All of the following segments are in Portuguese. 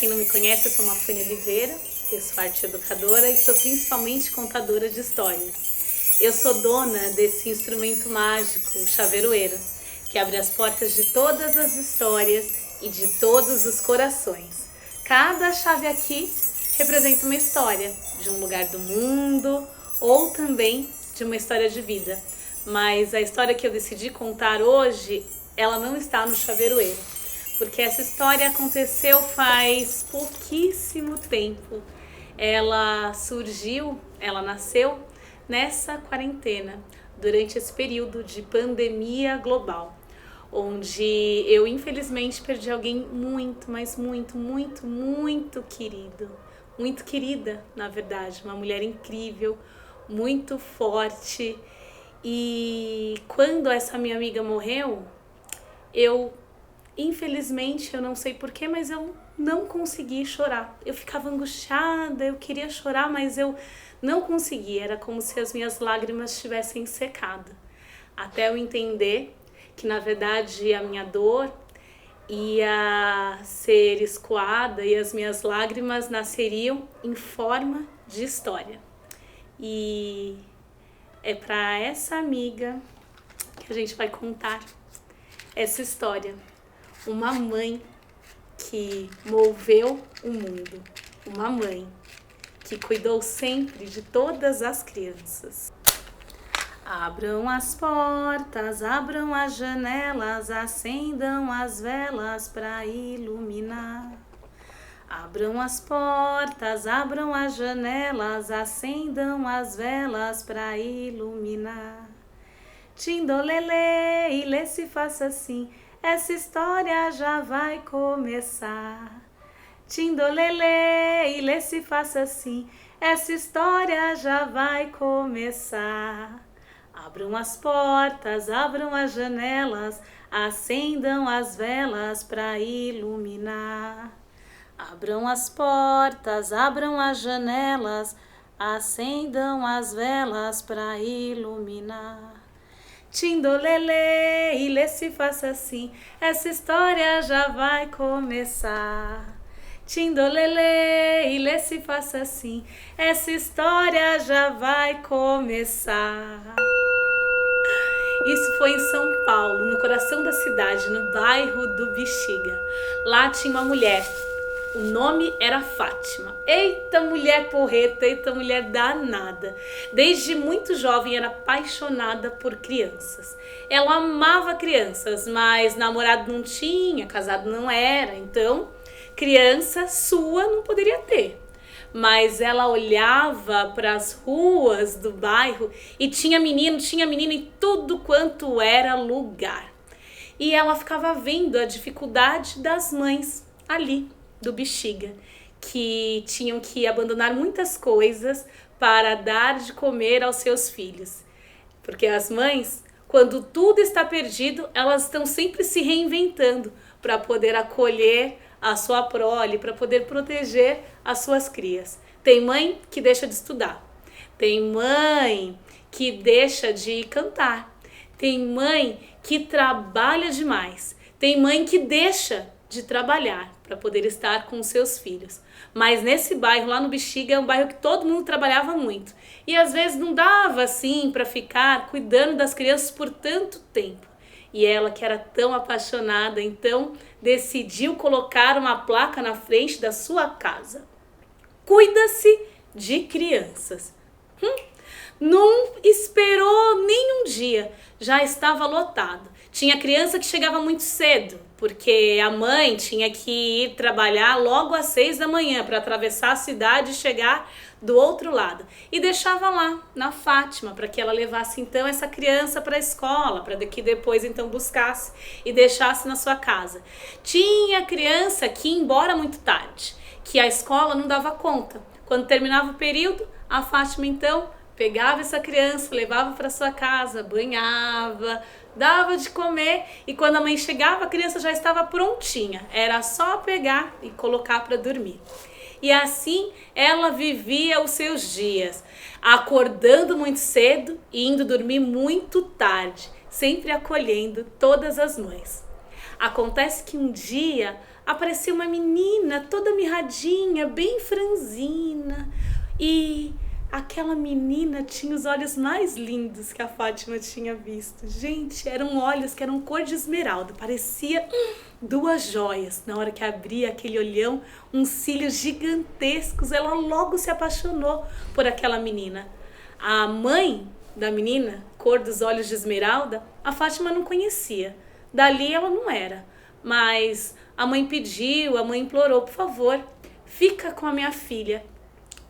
quem não me conhece, eu sou Mafane Oliveira, eu sou arte educadora e sou principalmente contadora de histórias. Eu sou dona desse instrumento mágico, o chaveiroeiro, que abre as portas de todas as histórias e de todos os corações. Cada chave aqui representa uma história de um lugar do mundo ou também de uma história de vida. Mas a história que eu decidi contar hoje, ela não está no chaveiroeiro, porque essa história aconteceu faz pouquíssimo tempo. Ela nasceu nessa quarentena, durante esse período de pandemia global, onde eu infelizmente perdi alguém muito, mas muito querido. Muito querida, na verdade, uma mulher incrível, muito forte. E quando essa minha amiga morreu, infelizmente, eu não sei porquê, mas eu não consegui chorar. Eu ficava angustiada, eu queria chorar, mas eu não conseguia. Era como se as minhas lágrimas tivessem secado. Até eu entender que, na verdade, a minha dor ia ser escoada e as minhas lágrimas nasceriam em forma de história. E é para essa amiga que a gente vai contar essa história. Uma mãe que moveu o mundo. Uma mãe que cuidou sempre de todas as crianças. Abram as portas, abram as janelas, acendam as velas para iluminar. Abram as portas, abram as janelas, acendam as velas para iluminar. Tindolele, e lê se faça assim, essa história já vai começar. Tindolele, e lê se faça assim, essa história já vai começar. Abram as portas, abram as janelas, acendam as velas para iluminar. Abram as portas, abram as janelas, acendam as velas para iluminar. Tindolele, e lê se faça assim, essa história já vai começar. Tindolele, e lê se faça assim, essa história já vai começar. Isso foi em São Paulo, no coração da cidade, no bairro do Bexiga. Lá tinha uma mulher. O nome era Fátima. Eita mulher porreta, eita mulher danada. Desde muito jovem era apaixonada por crianças. Ela amava crianças, mas namorado não tinha, casado não era. Então, criança sua não poderia ter. Mas ela olhava para as ruas do bairro e tinha menino em tudo quanto era lugar. E ela ficava vendo a dificuldade das mães ali do Bexiga, que tinham que abandonar muitas coisas para dar de comer aos seus filhos. Porque as mães, quando tudo está perdido, elas estão sempre se reinventando para poder acolher a sua prole, para poder proteger as suas crias. Tem mãe que deixa de estudar, tem mãe que deixa de cantar, tem mãe que trabalha demais, tem mãe que deixa de trabalhar para poder estar com os seus filhos. Mas nesse bairro, lá no Bexiga, é um bairro que todo mundo trabalhava muito. E às vezes não dava assim para ficar cuidando das crianças por tanto tempo. E ela, que era tão apaixonada, então decidiu colocar uma placa na frente da sua casa. Cuida-se de crianças. Não esperou nem um dia, já estava lotado. Tinha criança que chegava muito cedo, porque a mãe tinha que ir trabalhar logo às 6 da manhã para atravessar a cidade e chegar do outro lado. E deixava lá, na Fátima, para que ela levasse então essa criança para a escola, para que depois então buscasse e deixasse na sua casa. Tinha criança que ia embora muito tarde, que a escola não dava conta. Quando terminava o período, a Fátima então pegava essa criança, levava para sua casa, banhava, dava de comer e quando a mãe chegava, a criança já estava prontinha. Era só pegar e colocar para dormir. E assim ela vivia os seus dias, acordando muito cedo e indo dormir muito tarde, sempre acolhendo todas as mães. Acontece que um dia apareceu uma menina toda mirradinha, bem franzina, e aquela menina tinha os olhos mais lindos que a Fátima tinha visto. Gente, eram olhos que eram cor de esmeralda, parecia duas joias. Na hora que abria aquele olhão, uns cílios gigantescos, ela logo se apaixonou por aquela menina. A mãe da menina, cor dos olhos de esmeralda, a Fátima não conhecia. Dali ela não era. Mas a mãe pediu, a mãe implorou, por favor, fica com a minha filha.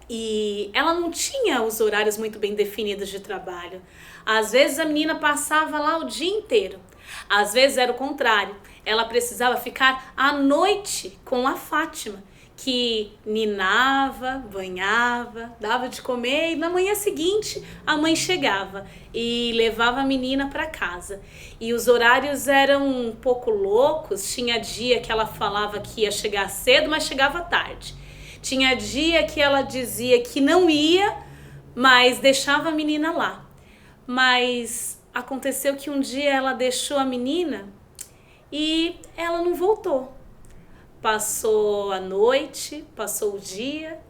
E ela não tinha os horários muito bem definidos de trabalho. Às vezes a menina passava lá o dia inteiro. Às vezes era o contrário. Ela precisava ficar à noite com a Fátima, que ninava, banhava, dava de comer, e na manhã seguinte a mãe chegava e levava a menina para casa. E os horários eram um pouco loucos. Tinha dia que ela falava que ia chegar cedo, mas chegava tarde. Tinha dia que ela dizia que não ia, mas deixava a menina lá. Mas aconteceu que um dia ela deixou a menina e ela não voltou. Passou a noite, passou o dia,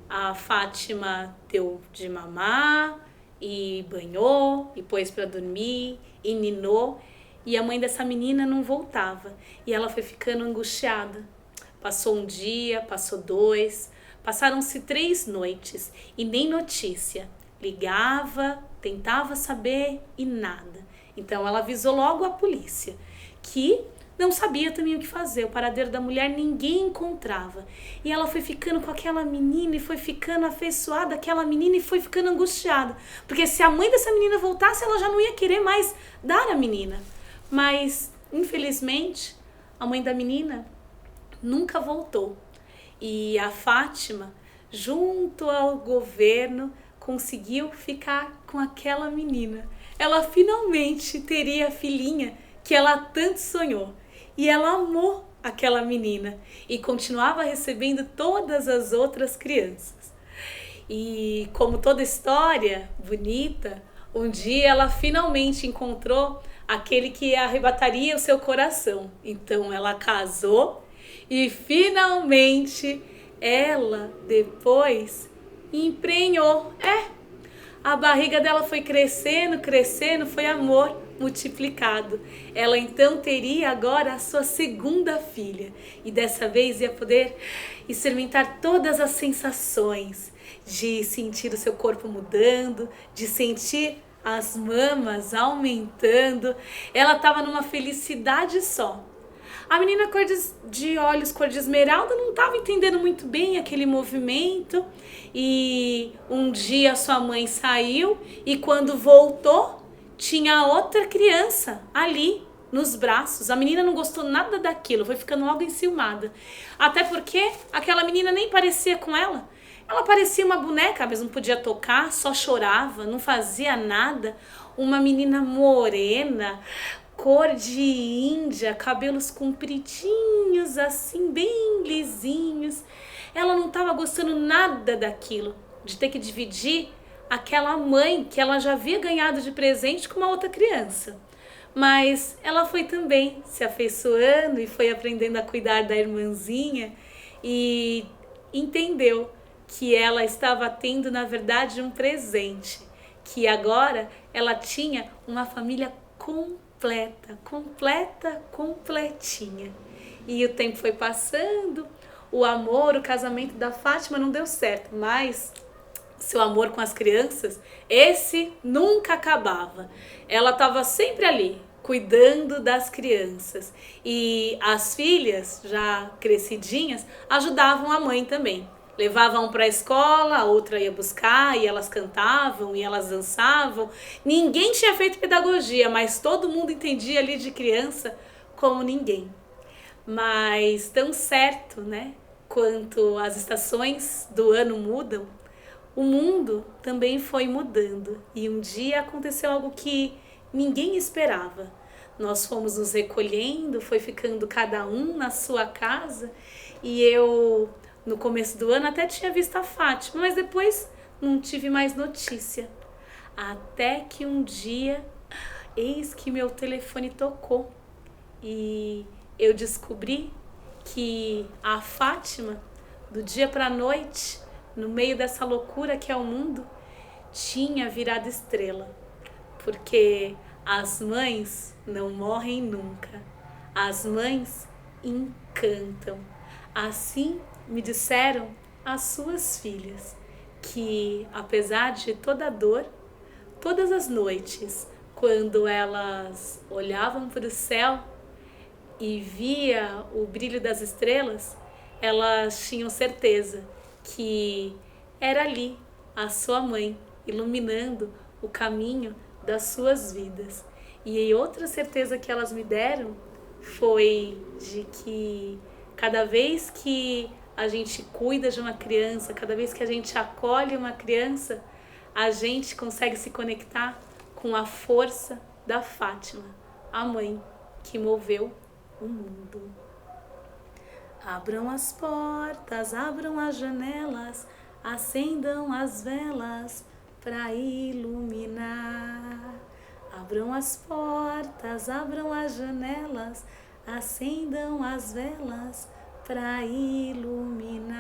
a Fátima deu de mamar e banhou e pôs para dormir e ninou, e a mãe dessa menina não voltava e ela foi ficando angustiada. Passou um dia, passou 2, passaram-se 3 noites e nem notícia. Ligava, tentava saber e nada. Então ela avisou logo a polícia, que não sabia também o que fazer. O paradeiro da mulher ninguém encontrava. E ela foi ficando com aquela menina e foi ficando afeiçoada àquela menina e foi ficando angustiada. Porque se a mãe dessa menina voltasse, ela já não ia querer mais dar a menina. Mas, infelizmente, a mãe da menina nunca voltou. E a Fátima, junto ao governo, conseguiu ficar com aquela menina. Ela finalmente teria a filhinha que ela tanto sonhou. E ela amou aquela menina e continuava recebendo todas as outras crianças. E como toda história bonita, um dia ela finalmente encontrou aquele que arrebataria o seu coração. Então ela casou e finalmente ela depois emprenhou. A barriga dela foi crescendo, crescendo, foi amor multiplicado. Ela então teria agora a sua segunda filha e dessa vez ia poder experimentar todas as sensações de sentir o seu corpo mudando, de sentir as mamas aumentando. Ela estava numa felicidade só. A menina de olhos cor de esmeralda não estava entendendo muito bem aquele movimento e um dia sua mãe saiu e quando voltou tinha outra criança ali nos braços. A menina não gostou nada daquilo, foi ficando logo enciumada. Até porque aquela menina nem parecia com ela. Ela parecia uma boneca, mas não podia tocar, só chorava, não fazia nada. Uma menina morena, cor de índia, cabelos compridinhos, assim, bem lisinhos. Ela não estava gostando nada daquilo, de ter que dividir aquela mãe que ela já havia ganhado de presente com uma outra criança. Mas ela foi também se afeiçoando e foi aprendendo a cuidar da irmãzinha e entendeu que ela estava tendo, na verdade, um presente, que agora ela tinha uma família completinha. E o tempo foi passando, o amor, o casamento da Fátima não deu certo, mas seu amor com as crianças, esse nunca acabava. Ela estava sempre ali, cuidando das crianças. E as filhas, já crescidinhas, ajudavam a mãe também. Levavam para a escola, a outra ia buscar, e elas cantavam, e elas dançavam. Ninguém tinha feito pedagogia, mas todo mundo entendia ali de criança como ninguém. Mas tão certo, né, quanto as estações do ano mudam, o mundo também foi mudando. E um dia aconteceu algo que ninguém esperava. Nós fomos nos recolhendo, foi ficando cada um na sua casa, e eu, no começo do ano, até tinha visto a Fátima, mas depois não tive mais notícia. Até que um dia, eis que meu telefone tocou e eu descobri que a Fátima, do dia para a noite, no meio dessa loucura que é o mundo, tinha virado estrela. Porque as mães não morrem nunca. As mães encantam. Assim me disseram as suas filhas, que apesar de toda a dor, todas as noites, quando elas olhavam para o céu e via o brilho das estrelas, elas tinham certeza que era ali a sua mãe iluminando o caminho das suas vidas. E outra certeza que elas me deram foi de que cada vez que a gente cuida de uma criança, cada vez que a gente acolhe uma criança, a gente consegue se conectar com a força da Fátima, a mãe que moveu o mundo. Abram as portas, abram as janelas, acendam as velas para iluminar. Abram as portas, abram as janelas, acendam as velas para iluminar.